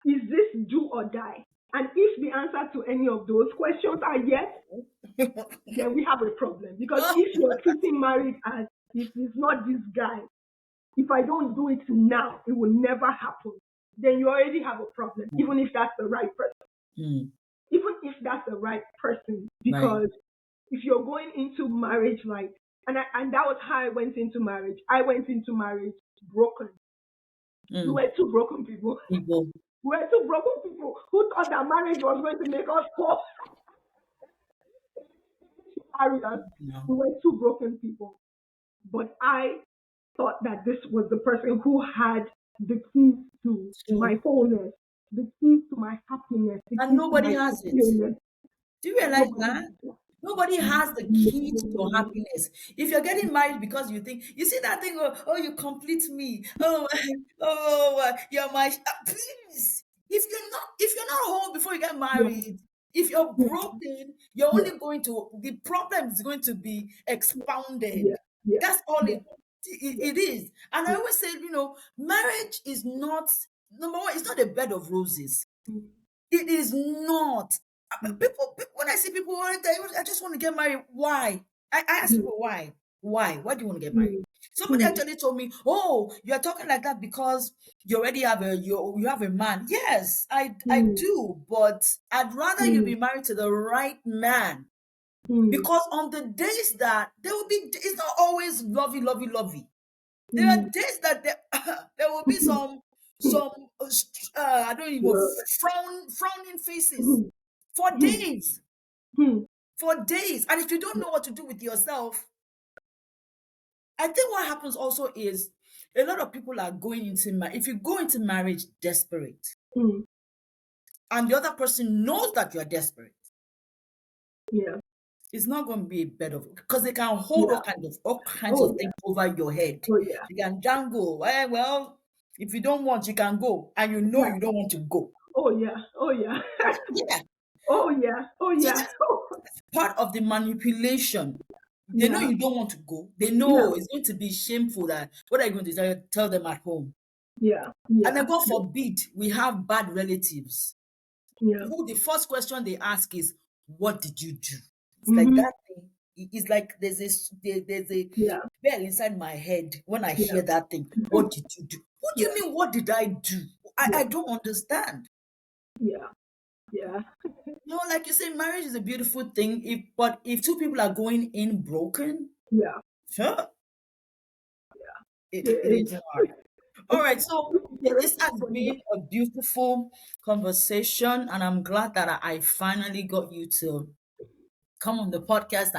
Is this do or die? And if the answer to any of those questions are yes, then we have a problem. Because if you're treating marriage as if it's not this guy, if I don't do it now, it will never happen, then you already have a problem, even if that's the right person. Hmm. Even if that's the right person, Right. because if you're going into marriage like, and that was how I went into marriage. I went into marriage broken. We Hmm. were two broken people. People. We were two broken people who thought that marriage was going to make us poor areas. No. We were two broken people. But I thought that this was the person who had the keys to True. my wholeness, the keys to my happiness, the And keys to nobody my has it. fulfillment. Do you realize Nobody that? did that. Nobody has the key to your Nobody. happiness. If you're getting married because you think, you see that thing, oh, you complete me. Oh, you're my, please. If you're not whole before you get Yeah, married, if you're yeah, broken, you're yeah, only going to, the problem is going to be expounded. yeah, yeah, That's all yeah, it is. And I yeah. always say, marriage is not, number one, it's not a bed of roses. Mm, It is not. mm, When I see people, I just want to get married. Why? I ask mm, people why. Why? Why do you want to get married? mm, Somebody mm, actually told me, "Oh, you are talking like that because you already have you have a man." Yes, I mm, do, but I'd rather you mm, be married to the right man mm, because on the days that there will be, it's not always lovey, lovey, lovey. There are mm, days that there will be some I don't even know, frowning faces mm, for mm, days, mm, for days. And if you don't know what to do with yourself, I think what happens also is a lot of people are going into marriage. If you go into marriage desperate, mm. and the other person knows that you are desperate, Yeah, it's not going to be a bed of, because they can hold yeah. all kinds of Oh yeah, things over your head. oh yeah, They can jangle. Well, if you don't want, you can go, and you know yeah. you don't want to go. Oh yeah, oh yeah, Yeah. oh yeah, oh So yeah, that's part of the manipulation. They know yeah, you don't want to go. They yeah, know it's going to be shameful. That what are you going to tell them at home? yeah, And yeah, then God forbid we have bad relatives yeah. who the first question they ask is, "What did you do?" It's like Mm-hmm. that thing. It's like there's a Yeah, bell inside my head when I yeah, hear that thing. What did you do? What do yeah, you mean? What did I do? I yeah, don't understand. yeah, yeah, Like you say, marriage is a beautiful thing. If two people are going in broken, yeah. sure, it It's is hard. All right, so this interesting, has but yeah, been a beautiful conversation, and I'm glad that I finally got you to come on the podcast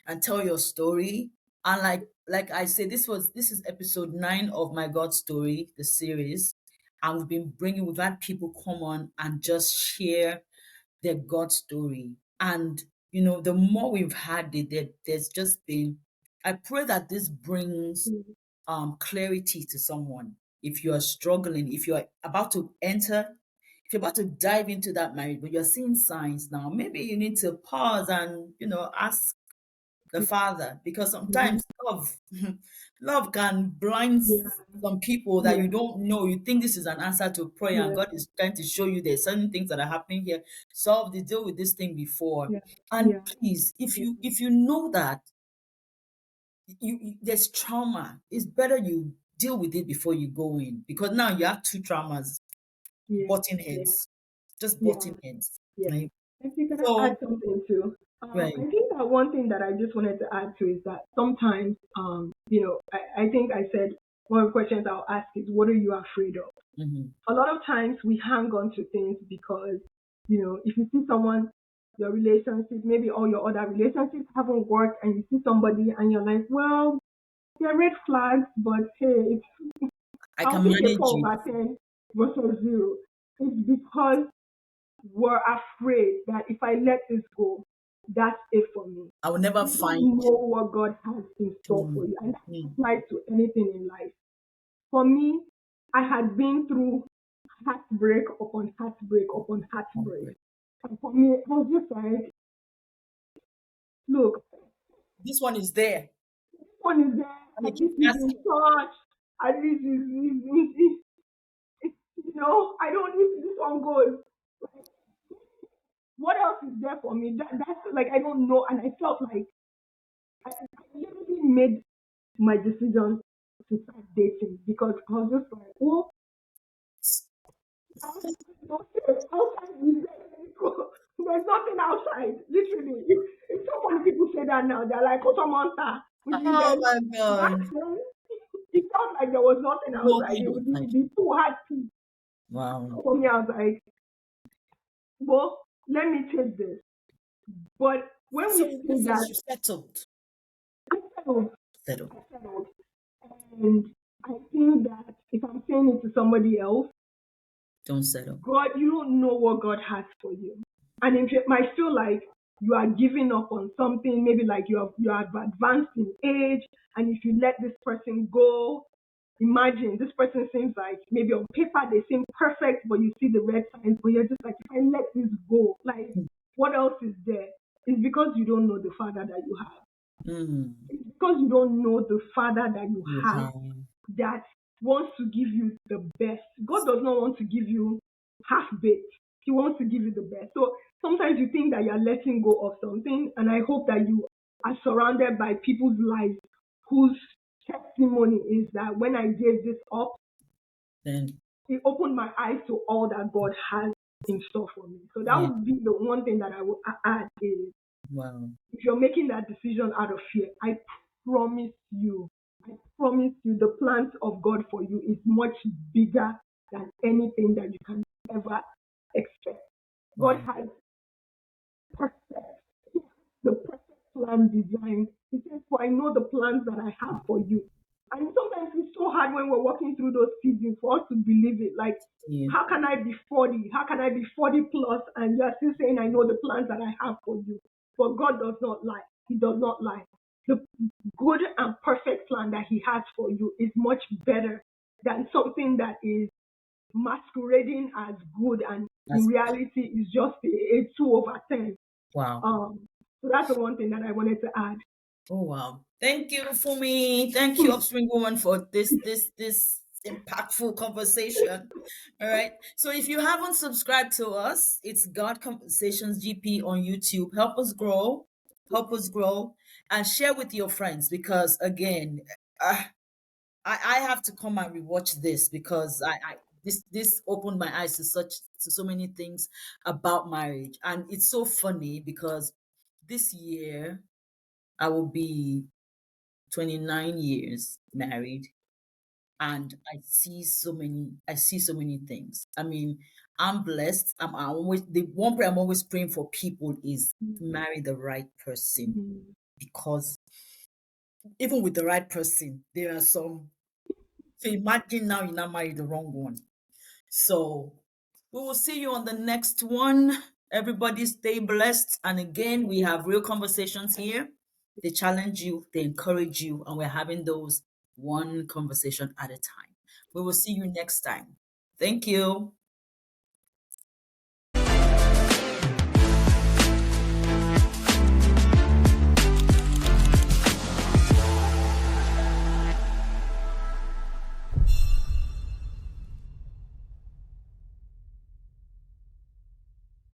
and tell your story. And like I said, this is episode 9 of My God Story, the series, and we've had people come on and just share their God story. And the more we've had it, there's just been. I pray that this brings mm, clarity to someone. If you are struggling, if you're about to enter, if you're about to dive into that marriage, but you're seeing signs now, maybe you need to pause and ask the Father, because mhm, sometimes love can blind yeah, some people that yeah, you don't know. You think this is an answer to prayer, and yeah, God is trying to show you there's certain things that are happening here. Solve the deal with this thing before. yeah, And yeah, please, if yeah, you know that there's trauma, it's better you deal with it before you go in, because now you have two traumas yeah, butting yeah, heads, just yeah, butting heads, yeah. right? Actually, can I add So, something too? I right. think that one thing that I just wanted to add to is that sometimes, I think I said one of the questions I'll ask is, what are you afraid of? Mhm. A lot of times we hang on to things because, if you see someone, your relationship, maybe all your other relationships haven't worked, and you see somebody and you're like, well, they're red flags, but hey, I I'll can take a manage 4 it. over 10 versus 0. It's because we're afraid that if I let this go, that's it for me. I will never You find. don't know what God has in store for Mm, you, and that mm, applies to anything in life. For me, I had been through heartbreak upon heartbreak upon heartbreak. heartbreak. And for me, I was just like, look, This one is there, this one is there, and I at keep least he's in asking. touch, at least I don't need this one goes. What else is there for me? That's like, I don't know. And I felt like I literally made my decision to start dating because I was just like, oh, outside is there. There's nothing outside, literally. It's so funny people say that now. They're like, Otomonta, which means Oh my back God. then, it felt like there was nothing outside. Nothing outside. The two had peace. Wow. For me, I was like, well, let me take this. But when we So in say essence, that, you settled. I settled, Settled. I settled. And I think that if I'm saying it to somebody else, Don't settle. God, you don't know what God has for you. And it might feel like you are giving up on something, maybe like you have advanced in age, and if you let this person go, imagine this person seems like maybe on paper they seem perfect, but you see the red signs, but you're just like, if I let this go, like what else is there? It's because you don't know the father that you have. Mm, It's because you don't know the father that you you have have. that wants to give you the best. God does not want to give you half baked. He wants to give you the best. So sometimes you think that you're letting go of something, and I hope that you are surrounded by people's lives whose testimony is that when I gave this up, Then it opened my eyes to all that God has in store for me. So that yeah. would be the one thing that I would add is, Wow. if you're making that decision out of fear, promise you, I promise you, the plans of God for you is much bigger than anything that you can ever expect. God Wow. has perfect, the perfect plan designed. He says, for I know the plans that I have for you. And sometimes it's so hard when we're walking through those seasons for us to believe it. Like, Yeah. how can I be 40? How can I be 40 plus and you're still saying, I know the plans that I have for you? But God does not lie. He does not lie. The good and perfect plan that He has for you is much better than something that is masquerading as good and in That's reality is just a 2 over 10. wow. Um, so that's the one thing that I wanted to add. Oh wow. Thank you, Fumi. Thank you, Upstream Woman, for this impactful conversation. All right. So if you haven't subscribed to us, it's God Conversations GP on YouTube. Help us grow, and share with your friends because again, uh, I have to come and rewatch this because I this opened my eyes to so many things about marriage, and it's so funny because this year I will be 29 years married, and I see so many things. I mean, I'm blessed. I'm always the one prayer I'm always praying for people is to marry the right person, Mhm. because even with the right person, there are some. So imagine now you now marry the wrong one. So we will see you on the next one. Everybody stay blessed. And again, we have real conversations here. They challenge you, they encourage you, and we're having those one conversation at a time. We will see you next time. Thank you.